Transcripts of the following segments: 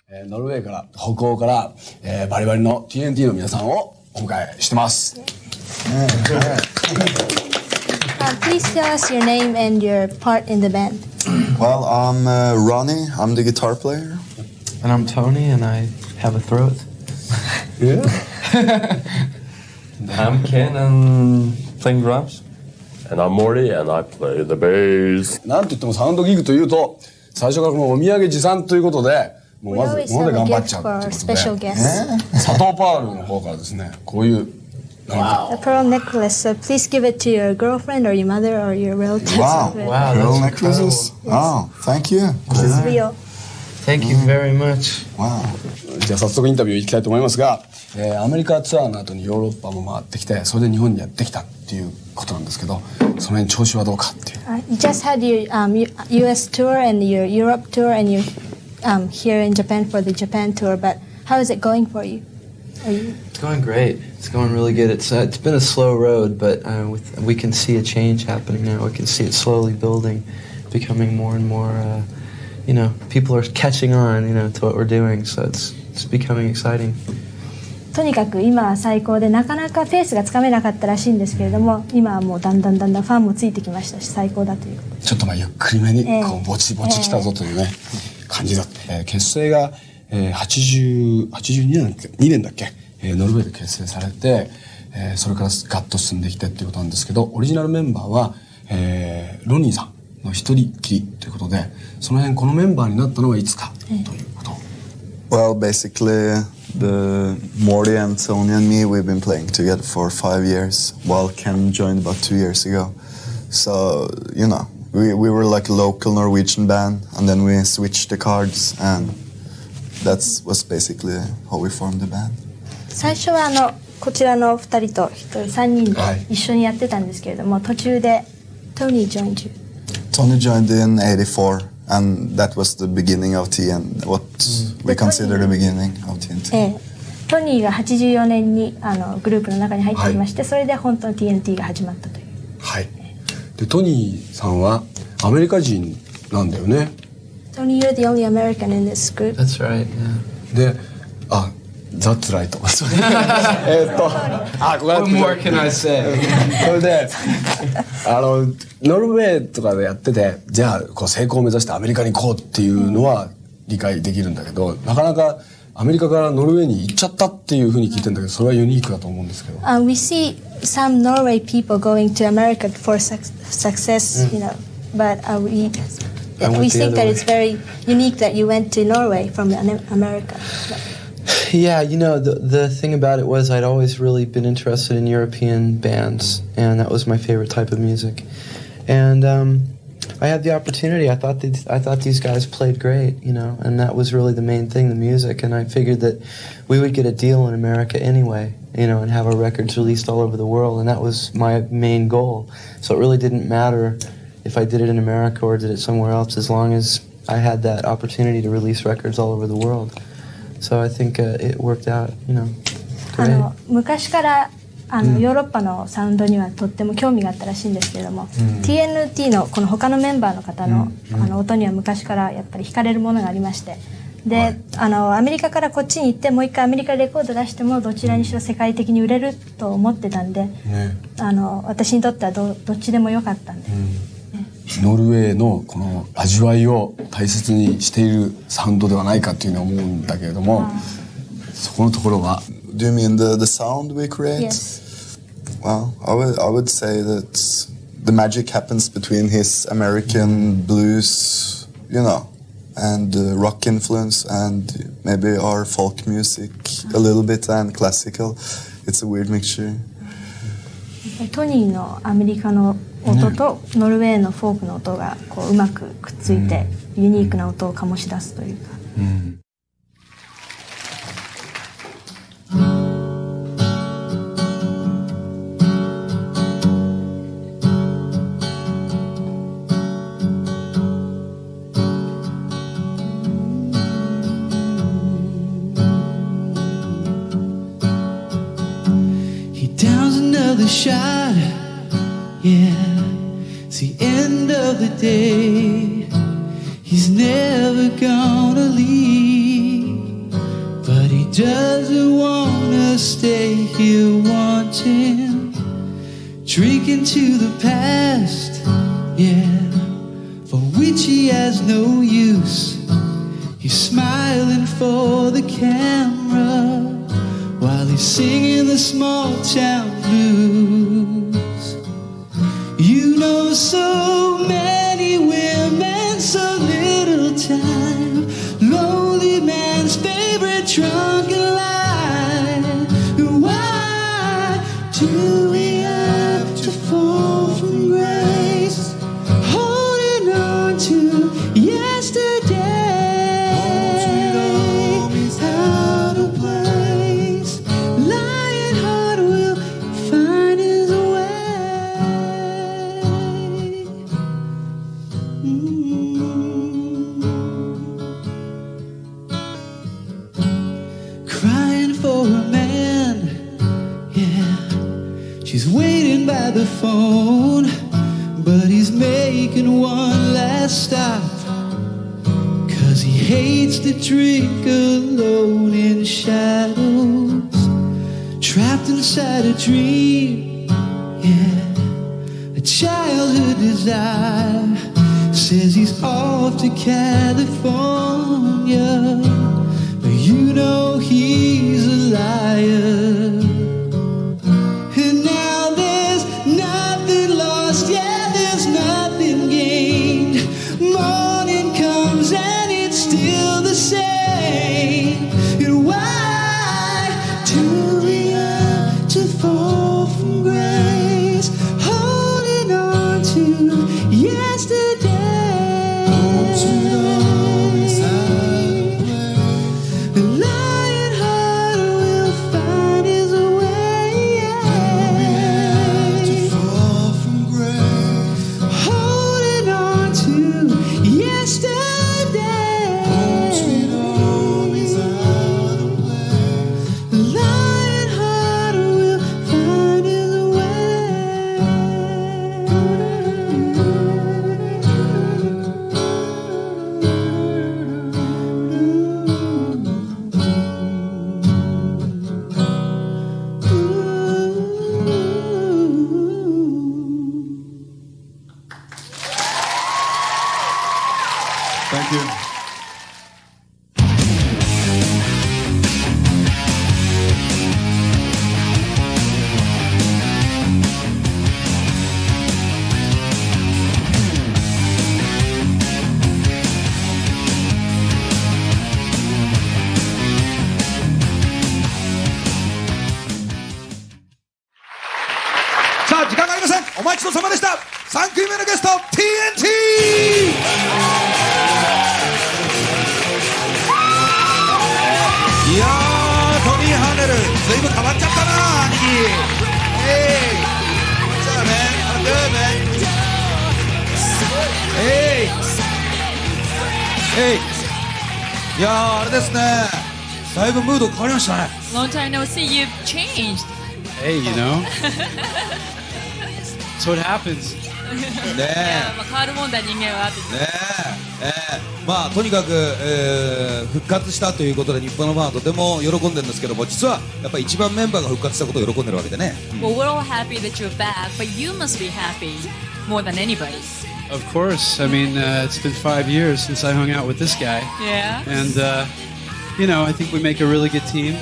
ノルウェーから北欧から、バリバリの TNT の皆さんをお迎えしてます。Please tell us your name and your part in the band. Well, I'm Ronnie. I'm the guitar player. And I'm Tony, and I have a throat. Yeah. I'm Ken, and playing drums. And I'm Morty, and I play the bass. なんといってもサウンドギグというと最初からこのお土産持参ということでもうまず物で頑張っちゃうっていうことで佐藤パールの方からですねこういう A pearl necklace. So please give it to your girlfriend or your mother or your relatives. Wow, pearl necklaces. Oh, thank you. This is real. Thank you very much. Wow. じゃあ早速インタビュー行きたいと思いますが、アメリカツアーの後にヨーロッパも回ってきてそれで日本にやってきたっていうことなんですけどその辺調子はどうかっていう。You just had your U.S. tour and your Europe tour and you're here in Japan for the Japan tour. But how is it going for you? It's going great. It's going really good. It's been a slow road, but we can see a change happening now. We can see it slowly building, becoming more and more. People are catching on, to what we're doing. So it's becoming exciting. とにかく今は最高でなかなかペースがつかめなかったらしいんですけれども今はもうだんだんファンもついてきましたし最高だというちょっとゆっくりめにこうぼちぼち来たぞというね、感じだった、結成が、82年だっけ、ノルウェーで結成されて、それからガッと進んできてっていうことなんですけどオリジナルメンバーは、ロニーさんの一人っきりということでその辺このメンバーになったのはいつかということ。Well, basically, the Morty and Tony and me, we've been playing together for 5 years, while Ken joined about 2 years ago. So, we were like a local Norwegian band, and then we switched the cards, and that was basically how we formed the band. 最初はこちらの2人と3人で一緒にやってたんですけれども、途中で Tony joined you. Tony joined in 84. And that was the beginning of TNT, what we consider the beginning of TNT. トニーが84年にグループの中に入ってきまして、それで本当の TNT が始まったという。はい。でトニーさんはアメリカ人なんだよね。Tony, you're the only American in this group. That's right. Yeah. で、That's right. ここ What more can I say? それでノルウェーとかでやっててじゃあこう成功を目指してアメリカに行こうっていうのは理解できるんだけどなかなかアメリカからノルウェーに行っちゃったっていうふうに聞いてるんだけどそれはユニークだと思うんですけど。We see some Norway people going to America for success, but we think that it's very unique that you went to Norway from America. Yeah, the thing about it was I'd always really been interested in European bands, and that was my favorite type of music. And I had the opportunity. I thought these guys played great, and that was really the main thing, the music. And I figured that we would get a deal in America anyway, and have our records released all over the world, and that was my main goal. So it really didn't matter if I did it in America or did it somewhere else, as long as I had that opportunity to release records all over the world.So I think it worked out, great. 昔からヨーロッパのサウンドにはとっても興味があったらしいんですけれども、TNT のこの他のメンバーの方の音には昔からやっぱり惹かれるものがありまして、でアメリカからこっちに行ってもう一回アメリカでレコード出してもどちらにしろ世界的に売れると思ってたんで、私にとってはどっちでもよかったんで。ノルウェーのこの味わいを大切にしているサウンドではないかというのは思うんだけれども、そこのところは。Do you mean the sound we create? Yes. Well, I would say that the magic happens between his American blues, and rock influence, and maybe our folk music a little bit, and classical. It's a weird mixture. トニーのアメリカの音とノルウェーのフォークの音がうまくくっついてユニークな音を醸し出すというか。He downs another shot, yeah. It's the end of the day. He's never gonna leave. doesn't wanna stay here wanting, drinking to the past, yeah, for which he has no use. He's smiling for the camera while he's singing the small town blues. You know, so many women, so little time. Lonely man's favorite drunken line. Why do we have to fall from grace, holding on to yesterday? Out of place, lying heart will find his way. Crying for a man, yeah. She's waiting by the phone, but he's making one last stop, 'cause he hates to drink alone in shadows, trapped inside a dream, yeah. A childhood desire says he's off to California, but you know he's a liar. And now there's nothing lost, yeah, there's nothing gained. Morning comes and it's still the same. And why do we have to fall from grace, holding on to yesterday? The lion heart will find his way. Fall from grace, holding on to yesterday. Sweet home is out of place. The lion heart will find his Thank you. Saあ時間がありません。お待ちどさまでした。3組目のゲスト TNT。いやー、トニー・ハーネル、ずいぶん変わっちゃったな、兄貴。じゃあね、いやー、あれですね、だいぶムード変わりましたね。Long time no see, you've changed. Hey, you know. That's what happens. ね変わるもんだ人間は。まあとにかく、復活したということで日本のファンはとても喜んでるんですけども、実はやっぱり一番メンバーが復活したことを喜んでるわけでね。Well, we're all happy that you're back, but you must be happy more than anybody. Of course. I mean, it's been 5 years since I hung out with this guy. Yeah. And, you know, I think we make a really good team.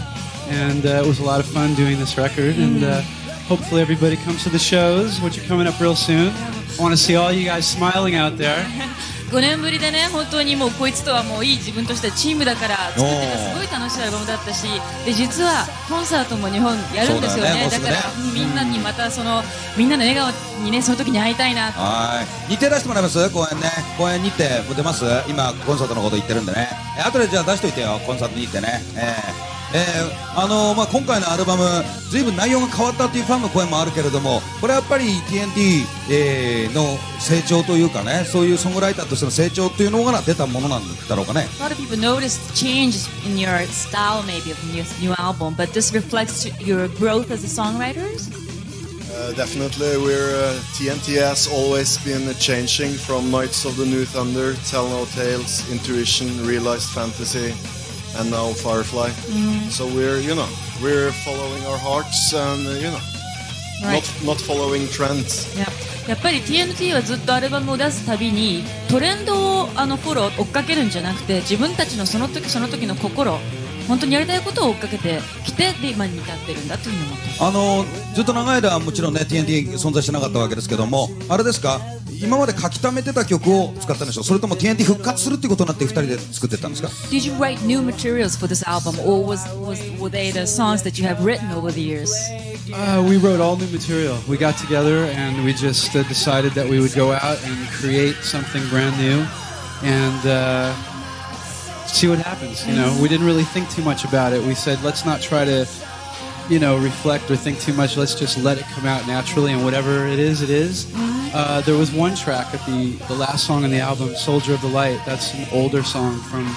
And it was a lot of fun doing this record. And hopefully everybody comes to the shows, which are coming up real soon. I want to see all you guys smiling out there. 5年ぶりでね、本当にもうこいつとはもういい自分としてチームだから作っててすごい楽しいアルバムだったし、で実はコンサートも日本やるんですよね。だからみんなにまたみんなの笑顔にね、その時に会いたいな。はい。日程出してもらいます？公演ね。公演日程出ます？今コンサートのこと言ってるんでね。後でじゃあ出しといてよ、コンサート日程ね。まあ、今回のアルバムずいぶん内容が変わったっていうファンの声もあるけれども、これはやっぱり TNT、の成長というかね、そういうソングライターとしての成長というのが出たものなんだろうかね。A lot of people noticed changes in your style maybe of your new album, but this reflects your growth as a songwriters? Definitely, TNT has always been changing from Knights of the New Thunder, Tell No Tales, Intuition, Realized Fantasy, and now Firefly. So we're following our hearts and Right. not following trends. やっぱり TNT はずっとアルバムを出すたびにトレンドをフォロー追っかけるんじゃなくて、自分たちのその時その時の心、本当にやりたいことを追っかけてきて、で今に至ってるんだというふうに思ってます。ずっと長い間もちろんね TNT 存在してなかったわけですけども、あれですか、今まで書き溜めてた曲を使ったんでしょう、それとも TNT 復活するっていうことになって2人で作ってったんですか？ Did you write new materials for this album, or were they the songs that you have written over the years? We wrote all new material. We got together and we just decided that we would go out and create something brand new and see what happens. We didn't really think too much about it. We said, let's not try to, reflect or think too much. Let's just let it come out naturally, and whatever it is, it is. There was one track at the last song on the album, Soldier of the Light. That's an older song from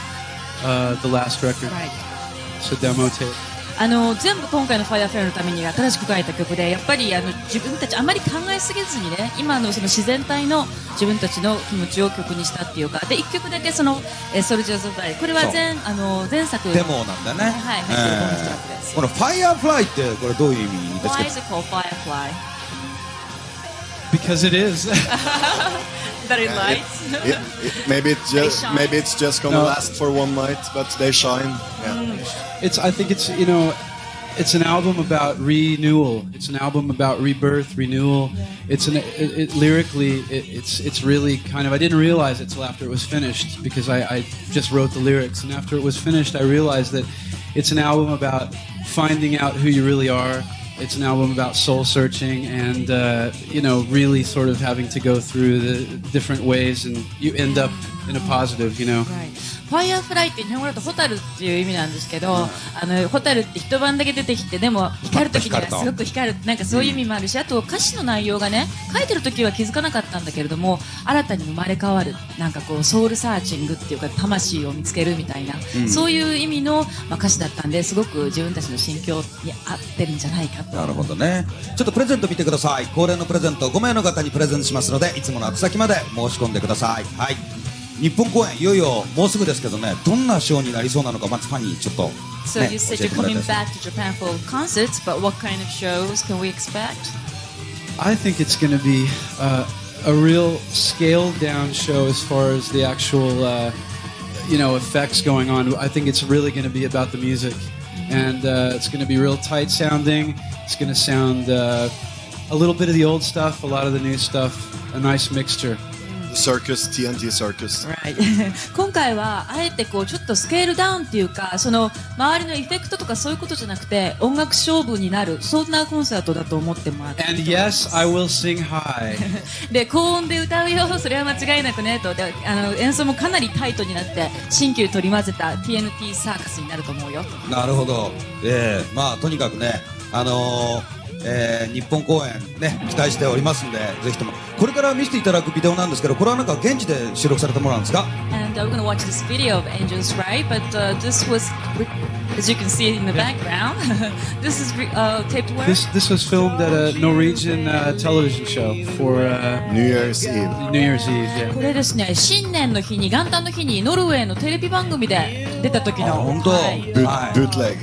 the last record. Right. It's a demo tape. 全部今回の Firefly のために新しく書いた曲で、やっぱり自分たちあまり考えすぎずにね、今のその自然体の自分たちの気持ちを曲にしたっていうか、で1曲だけそのSoldiers of Light、これは前作デモなんだね。はい、入ってるボーナストラックです。この Firefly ってこれどういう意味ですか？ Why is it called Firefly? Because it is. That it lights. Maybe it's just gonna last for one night, but they shine. I think it's an album about renewal. It's an album about rebirth, renewal. Lyrically, it's really kind of, I didn't realize it till after it was finished, because I just wrote the lyrics, and after it was finished I realized that it's an album about finding out who you really are. It's an album about soul searching and really sort of having to go through the different ways, and you end up in a positive, Right. Firefly って日本語だとホタルっていう意味なんですけど、ホタルって一晩だけ出てきて、でも光る時にはすごく光る、なんかそういう意味もあるし、あと歌詞の内容がね、書いてる時は気づかなかったんだけれども、新たに生まれ変わる、なんかこうソウルサーチングっていうか魂を見つけるみたいな、そういう意味の、歌詞だったんで、すごく自分たちの心境に合ってるんじゃないかと。なるほどね。ちょっとプレゼント見てください。恒例のプレゼント5名の方にプレゼントしますので、いつもの宛先まで申し込んでください。はい。日本公演いよいよもうすぐですけどね、どんなショーになりそうなのか、まずファンにちょっと、So you said you're coming back to Japan for concerts, but what kind of shows can we expect? I think it's going to be a real scaled down show as far as the actual effects going on. I think it's really going to be about the music, and it's going to be real tight sounding. It's going to sound a little bit of the old stuff, a lot of the new stuff, a nice mixture. Circus, TNT Circus. Right. 今回はあえてこうちょっとスケールダウンっていうか、その周りのエフェクトとかそういうことじゃなくて音楽勝負になる、そんなコンサートだと思ってもらって。And yes, I will sing high. で高音で歌うよ、それは間違いなくねと。で演奏もかなりタイトになって新旧取り混ぜた TNT サーカスになると思うよ。なるほど。とにかくね、日本公演ね期待しておりますんで、ぜひともこれから見せていただくビデオなんですけど、これはなんか現地で収録されたものなんですか？ And we're going to watch this video of Angels Right, but this was, as you can see in the background, this is taped where? This was filmed at a Norwegian television show for New Year's Eve. New Year's Eve. Yeah. これですね、新年の日に元旦の日にノルウェーのテレビ番組で出た時の。本当。はい。Bootleg.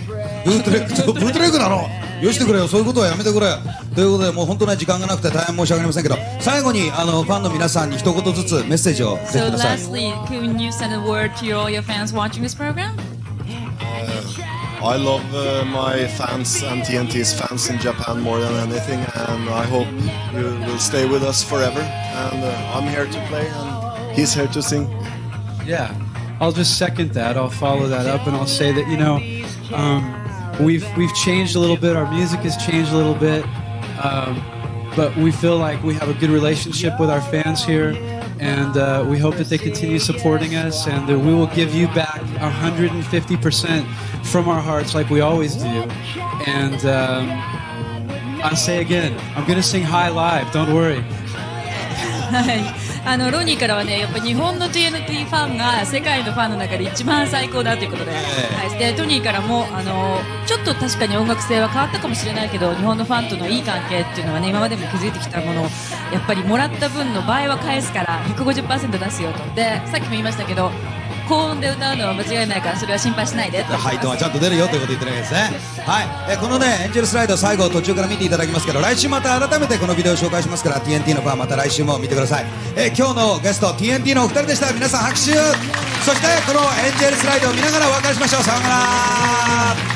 ブートレックなの？よしてくれよ、そういうことはやめてくれ。ということで、もう本当に時間がなくて大変申し訳ありませんけど、最後にファンの皆さんに一言ずつメッセージをぜひ So ください。 lastly, can you send a word to all your fans watching this program? I love my fans and TNT's fans in Japan more than anything, and I hope you will stay with us forever. And I'm here to play, and he's here to sing. Yeah, I'll just second that. I'll follow that up, and I'll say that we've changed a little bit. Our music has changed a little bit, but we feel like we have a good relationship with our fans here, and we hope that they continue supporting us, and that we will give you back 150% from our hearts, like we always do. And I'll say again, I'm gonna sing high live. Don't worry. ロニーからはね、やっぱ日本の TNT ファンが世界のファンの中で一番最高だということで、はい、でトニーからもちょっと確かに音楽性は変わったかもしれないけど、日本のファンとのいい関係っていうのはね、今までも築いてきたものをやっぱりもらった分の倍は返すから 150% 出すよと。でさっきも言いましたけど、高音で歌うのは間違いないからそれは心配しないでってハイトーンはちゃんと出るよということを言ってるわけですね。はい、このねエンジェルスライド最後途中から見ていただきますけど、来週また改めてこのビデオを紹介しますから TNT のファンまた来週も見てください。今日のゲスト TNT のお二人でした。皆さん拍手。そしてこのエンジェルスライドを見ながらお別れしましょう。さようなら。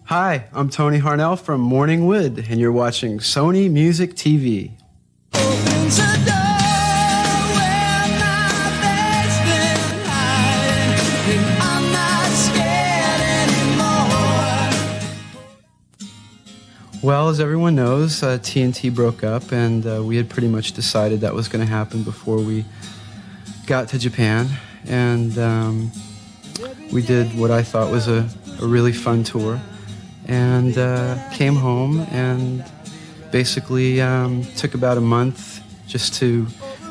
Hi, I'm Tony Harnell from Morning Wood, and you're watching Sony Music TV. Well, as everyone knows, TNT broke up, and we had pretty much decided that was going to happen before we got to Japan. And we did what I thought was a really fun tour, and came home and basically took about a month just to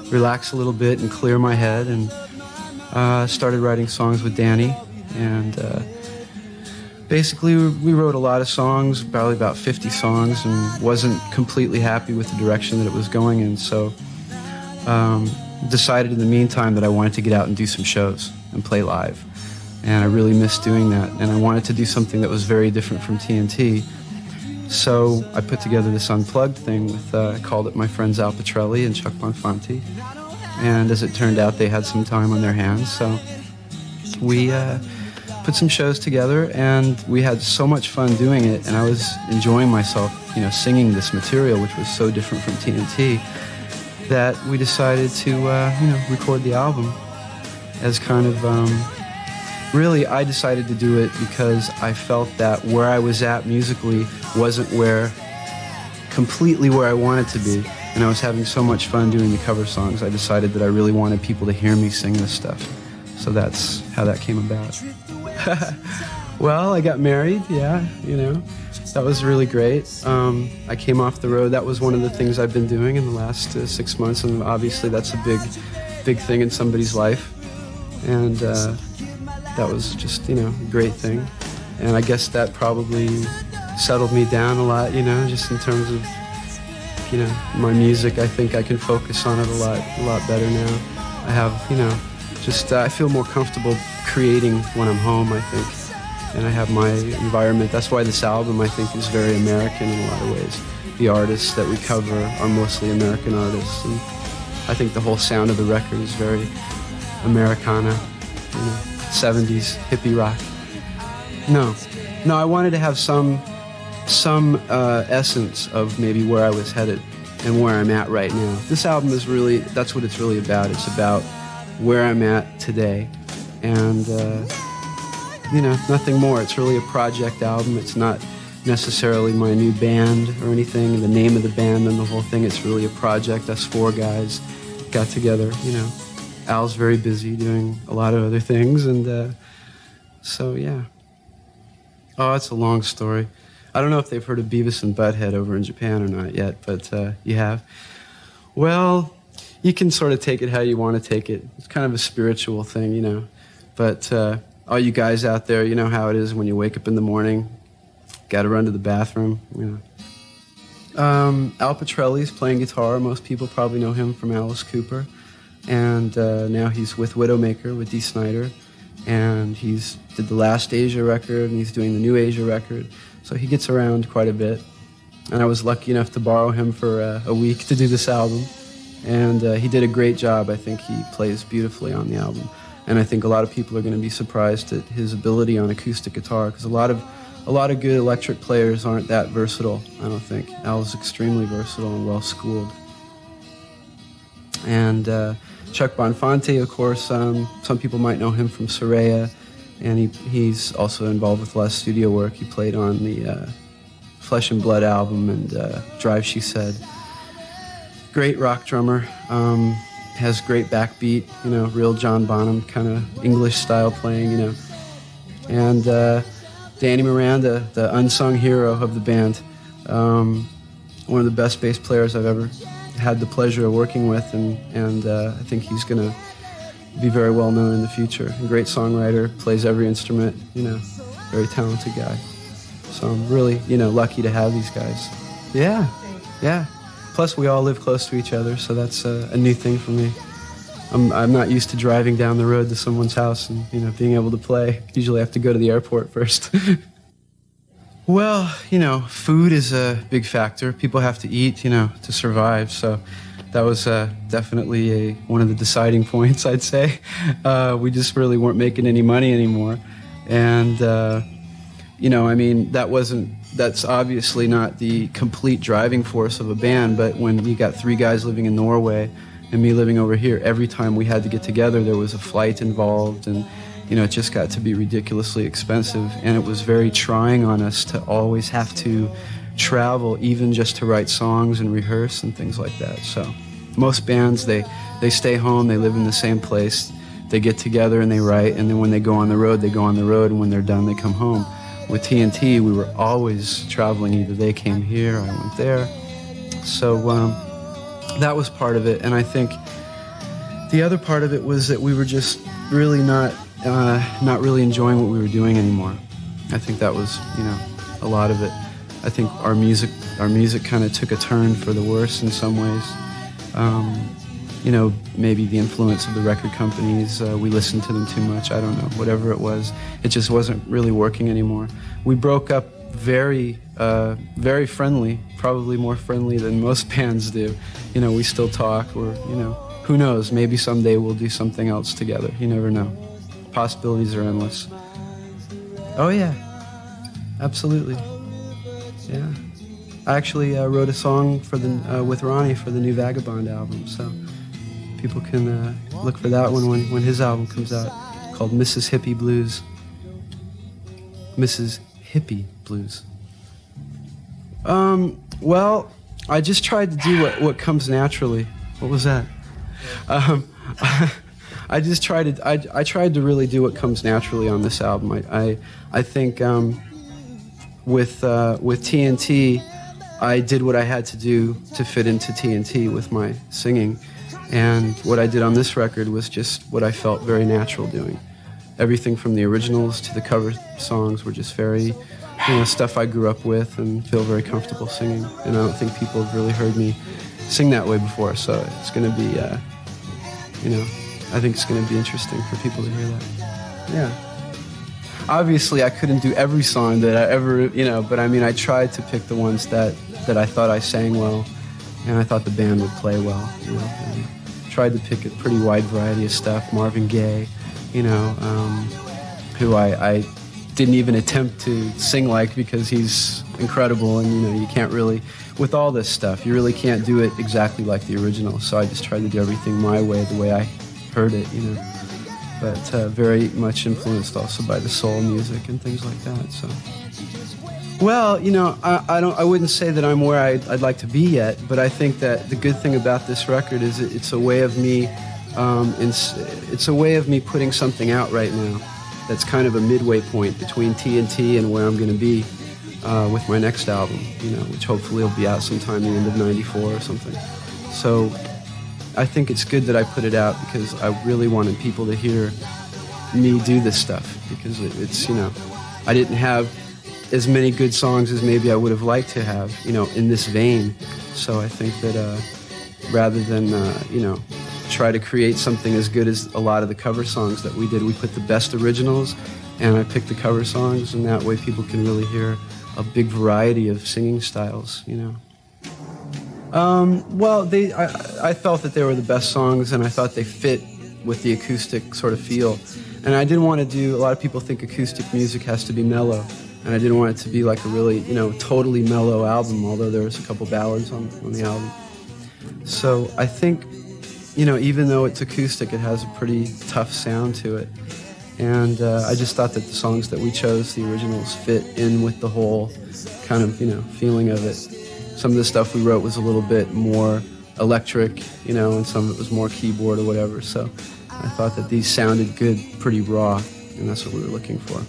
relax a little bit and clear my head, and started writing songs with Danny. And basically we wrote a lot of songs, probably about 50 songs, and wasn't completely happy with the direction that it was going in, so decided in the meantime that I wanted to get out and do some shows and play live. And I really missed doing that, and I wanted to do something that was very different from TNT. So I put together this unplugged thing with, I called it My Friends Al Pitrelli and Chuck Bonfanti. And as it turned out, they had some time on their hands, so we put some shows together, and we had so much fun doing it, and I was enjoying myself, you know, singing this material, which was so different from TNT, that we decided to, record the album as kind of, really, I decided to do it because I felt that where I was at musically wasn't completely where I wanted to be, and I was having so much fun doing the cover songs. I decided that I really wanted people to hear me sing this stuff, so that's how that came about. Well, I got married, yeah, that was really great. I came off the road. That was one of the things I've been doing in the last 6 months, and obviously that's a big thing in somebody's life, and that was just, a great thing. And I guess that probably settled me down a lot, just in terms of, my music. I think I can focus on it a lot better now. I have, I feel more comfortable creating when I'm home, I think. And I have my environment. That's why this album, I think, is very American in a lot of ways. The artists that we cover are mostly American artists, and I think the whole sound of the record is very Americana, 70s hippie rock. No, No, I wanted to have some essence of maybe where I was headed and where I'm at right now. This album is really, that's what it's really about. It's about where I'm at today, and you know, nothing more. It's really a project album. It's not necessarily my new band or anything, the name of the band and the whole thing. It's really a project. Us four guys got together, you know. Al's very busy doing a lot of other things, and so yeah. Oh, it's a long story. I don't know if they've heard of Beavis and Butthead over in Japan or not yet, but you have. Well, you can sort of take it how you want to take it. It's kind of a spiritual thing, you know. But all you guys out there, you know how it is when you wake up in the morning, got to run to the bathroom, you know. Al Pitrelli's playing guitar. Most people probably know him from Alice Cooper. And now he's with Widowmaker, with Dee Snider. And he's did the last Asia record, and he's doing the new Asia record. So he gets around quite a bit. And I was lucky enough to borrow him for a week to do this album. And he did a great job. I think he plays beautifully on the album. And I think a lot of people are going to be surprised at his ability on acoustic guitar, because a lot of good electric players aren't that versatile, I don't think. Al's extremely versatile and well-schooled. And Chuck Bonfante, of course, some people might know him from Soraya, and he's also involved with a lot of studio work. He played on the Flesh and Blood album and Drive, She Said. Great rock drummer, has great backbeat, you know, real John Bonham kind of English style playing, you know. And Danny Miranda, the unsung hero of the band, one of the best bass players I've ever had the pleasure of working with, and I think he's going to be very well known in the future. A great songwriter, plays every instrument, you know, very talented guy. So I'm really, you know, lucky to have these guys. Yeah, yeah. Plus we all live close to each other, so that's a new thing for me. I'm not used to driving down the road to someone's house and, you know, being able to play. Usually I have to go to the airport first. Well, you know, food is a big factor. People have to eat, you know, to survive. So that was definitely one of the deciding points, I'd say. We just really weren't making any money anymore. And, you know, I mean, that's obviously not the complete driving force of a band, but when you got three guys living in Norway and me living over here, every time we had to get together, there was a flight involved, and you know, it just got to be ridiculously expensive, and it was very trying on us to always have to travel, even just to write songs and rehearse and things like that. So most bands, they stay home, they live in the same place, they get together and they write, and then when they go on the road, they go on the road, and when they're done, they come home. With TNT, we were always traveling. Either they came here, I went there. So that was part of it, and I think the other part of it was that we were just really not really enjoying what we were doing anymore. I think that was, you know, a lot of it. I think our music kind of took a turn for the worse in some ways. You know, maybe the influence of the record companies, we listened to them too much, I don't know, whatever it was. It just wasn't really working anymore. We broke up very friendly, probably more friendly than most bands do. You know, we still talk, or, you know, who knows, maybe someday we'll do something else together. You never know. Possibilities are endless. Oh yeah, absolutely. Yeah. I actually wrote a song for with Ronnie for the new Vagabond album, so people can look for that one when his album comes out, called Mrs. Hippie Blues. Mrs. Hippie Blues. Well, I just tried to do what comes naturally. What was that? I tried to really do what comes naturally on this album. I think with TNT, I did what I had to do to fit into TNT with my singing, and what I did on this record was just what I felt very natural doing. Everything from the originals to the cover songs were just very, you know, stuff I grew up with and feel very comfortable singing. And I don't think people have really heard me sing that way before, so it's going to be, you know, I think it's going to be interesting for people to hear that. Yeah. Obviously, I couldn't do every song that I ever, you know, but I mean, I tried to pick the ones that I thought I sang well, and I thought the band would play well, you know. And tried to pick a pretty wide variety of stuff. Marvin Gaye, you know, who I didn't even attempt to sing like, because he's incredible, and you can't really, with all this stuff, you really can't do it exactly like the original. So I just tried to do everything my way, the way I heard it, But very much influenced also by the soul music and things like that. So, well, I wouldn't say that I'm where I'd like to be yet, but I think that the good thing about this record is it's a way of me, it's a way of me putting something out right now that's kind of a midway point between TNT and where I'm going to be with my next album, which hopefully will be out sometime the end of '94 or something. So I think it's good that I put it out, because I really wanted people to hear me do this stuff, because it's, I didn't have as many good songs as maybe I would have liked to have, in this vein. So I think that rather than, try to create something as good as a lot of the cover songs that we did, we put the best originals, and I picked the cover songs, and that way people can really hear a big variety of singing styles, Well, I felt that they were the best songs, and I thought they fit with the acoustic sort of feel. And I didn't want to do, a lot of people think acoustic music has to be mellow, and I didn't want it to be like a really, totally mellow album, although there was a couple ballads on the album. So I think, even though it's acoustic, it has a pretty tough sound to it. And I just thought that the songs that we chose, the originals, fit in with the whole kind of, feeling of it. Some of the stuff we wrote was a little bit more electric, and some of it was more keyboard or whatever. So I thought that these sounded good, pretty raw, and that's what we were looking for.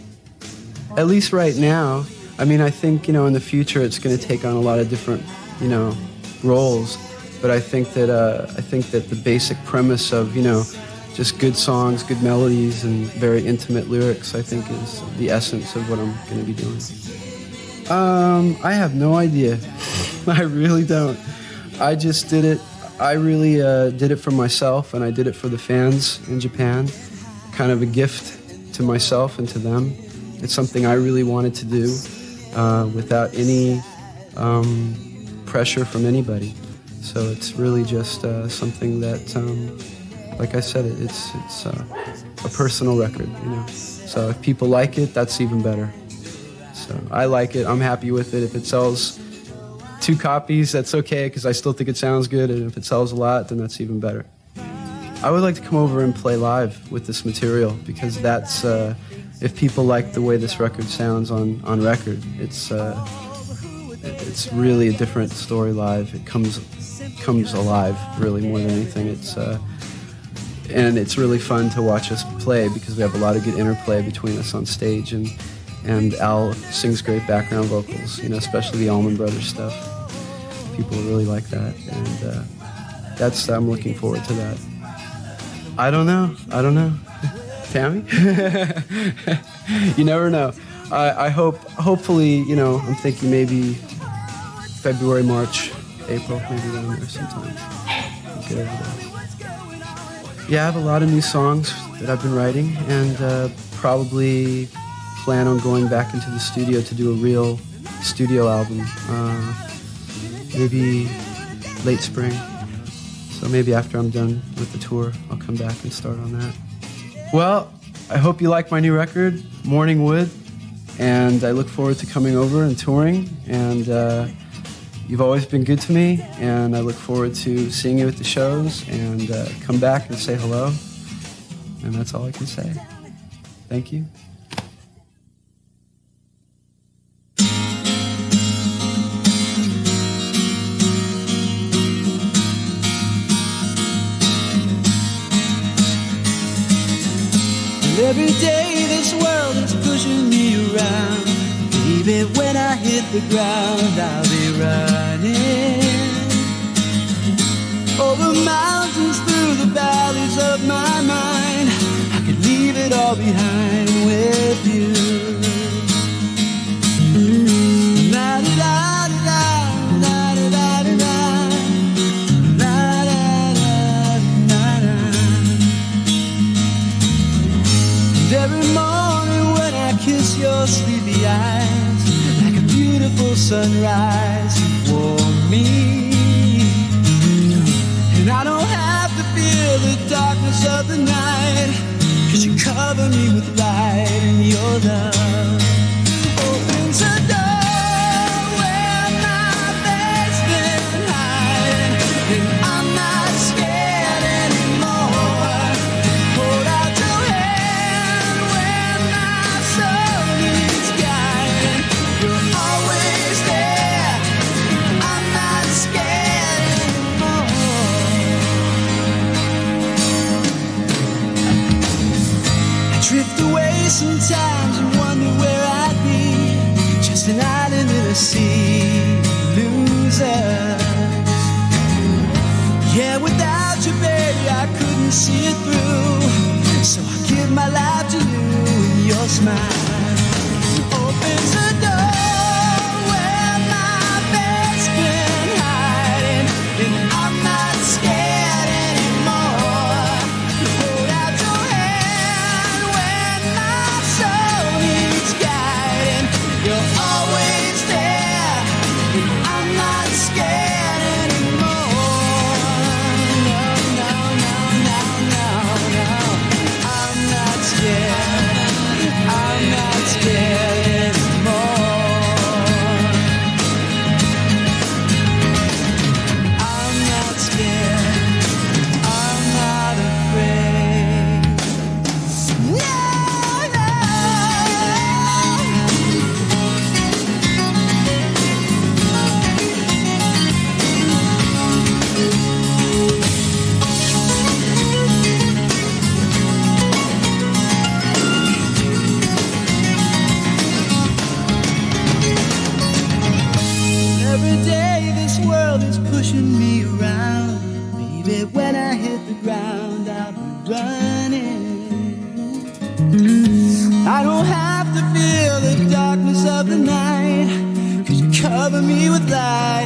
At least right now. I mean, I think, in the future it's going to take on a lot of different, roles. But I think that the basic premise of, just good songs, good melodies, and very intimate lyrics, I think, is the essence of what I'm going to be doing. I have no idea. I really don't. I just did it. I really did it for myself, and I did it for the fans in Japan. Kind of a gift to myself and to them. It's something I really wanted to do without any pressure from anybody. So it's really just something that, like I said, it's a personal record, So if people like it, that's even better. So I like it. I'm happy with it. If it sells 2 copies, that's okay, because I still think it sounds good. And if it sells a lot, then that's even better. I would like to come over and play live with this material, because that's, if people like the way this record sounds on record, it's really a different story live. It comes alive, really, more than anything. And it's really fun to watch us play, because we have a lot of good interplay between us on stage, and Al sings great background vocals, especially the Allman Brothers stuff. People really like that, and I'm looking forward to that. I don't know. Tammy? You never know. I hopefully, I'm thinking maybe February, March, April, maybe around there sometime. Get over there. Yeah, I have a lot of new songs that I've been writing, and probably plan on going back into the studio to do a real studio album, maybe late spring. So maybe after I'm done with the tour, I'll come back and start on that. Well, I hope you like my new record, Morning Wood, and I look forward to coming over and touring, and you've always been good to me, and I look forward to seeing you at the shows, and come back and say hello, and that's all I can say. Thank you. Every day this world is pushing me around. Baby, when I hit the ground, I'll be running over mountains, through the valleys of my mind. I could leave it all behind with you. Every morning when I kiss your sleepy eyes, like a beautiful sunrise, you warm me. And I don't have to feel the darkness of the night, 'cause you cover me with light and your love. sometimes you wonder where I'd be, just an island in a sea of losers. Yeah, without you, baby, I couldn't see it through. So I give my life to you, and your smile opens the door where my bed's been hiding, and I'm not scared anymore. Hold out your hand when my soul needs guiding. You're always there, and I'm not scared anymore. No, no, no, no, no, no. I'm not scared. I'm not scared anymore. I'm not scared. I'm not afraid. No, no. Every day this world is pushing me around. Baby, when I hit the ground, I'll be running. I don't have to feel the darkness of the night, 'cause you cover me with light.